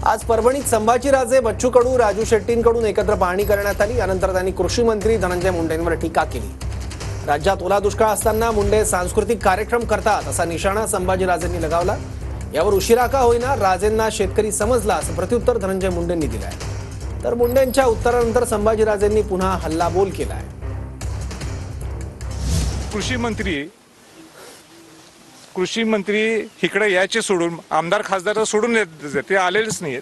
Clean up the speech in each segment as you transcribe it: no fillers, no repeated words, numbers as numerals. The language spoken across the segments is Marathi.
आज परभणीत संभाजीराजे, बच्चू कडू, राजू शेट्टींकडून एकत्र पाहणी करण्यात आली। यानंतर त्यांनी कृषी मंत्री धनंजय मुंडेंवर टीका केली। राज्यात ओला दुष्काळ असताना मुंडे सांस्कृतिक कार्यक्रम करतात असा निशाणा संभाजीराजेंनी लगावला। यावर उशिरा का होईना राजेंना शेतकरी समजला असं प्रत्युत्तर धनंजय मुंडेंनी दिलंय। तर मुंडेंच्या उत्तरानंतर संभाजीराजेंनी पुन्हा हल्लाबोल केलाय। कृषी मंत्री इकडे यायचे सोडून आमदार खासदार सोडून ते आलेलेच नाहीत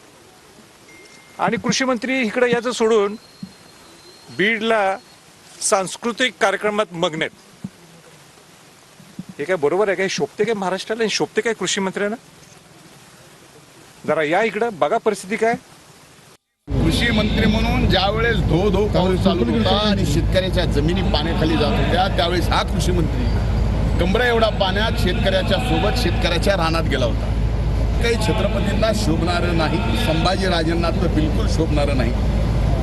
आणि कृषी मंत्री इकडे यायचं सोडून बीडला सांस्कृतिक कार्यक्रमात मग्न आहेत। हे काय बरोबर आहे? काय शोभते काय महाराष्ट्राला? शोभते काय कृषी मंत्र्यांना? जरा या इकडे बघा परिस्थिती काय। कृषी मंत्री म्हणून ज्यावेळेस धो पाऊस चालू होता आणि शेतकऱ्याच्या जमिनी पाण्याखाली जात होत्या त्यावेळेस हा कृषी मंत्री कमरा एवढा पाण्यात शेतकऱ्याच्या सोबत शेतकऱ्याच्या रानात गेला होता। काही छत्रपतींना शोभणारं नाही, संभाजीराजेंना तर बिलकुल शोभणारं नाही।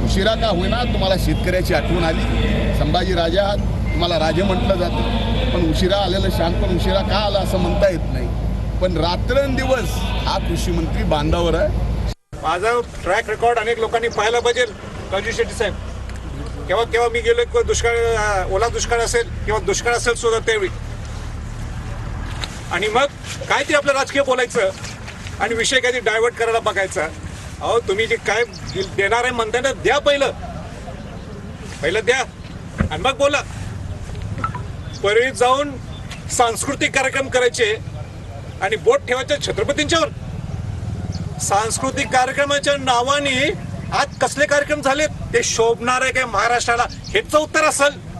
उशिरा का होईना तुम्हाला शेतकऱ्याची आठवण आली। संभाजीराजा तुम्हाला राजे म्हटलं जातं, पण उशिरा आलेलं शहाणपण उशिरा का आला असं म्हणता येत नाही। पण रात्रंदिवस हा कृषी मंत्री बांधावर आहे। माझा ट्रॅक रेकॉर्ड अनेक लोकांनी पाहायला पाहिजे। राजू शेट्टी साहेब, केव्हा मी गेलो दुष्काळ, ओला दुष्काळ असेल किंवा दुष्काळ असेल सुद्धा त्यावेळी, आणि मग काय ते आपलं राजकीय बोलायचं आणि विषय काय ते डायव्हर्ट करायला बघायचा। अहो तुम्ही जे काय देणार आहे म्हणताय ना, द्या पहिलं द्या आणि मग बोला। परळीत जाऊन सांस्कृतिक कार्यक्रम करायचे आणि बोट ठेवायचे छत्रपतींच्यावर। सांस्कृतिक कार्यक्रमाच्या नावाने आज कसले कार्यक्रम झाले ते शोभणार आहे काय महाराष्ट्राला? हेच उत्तर असेल।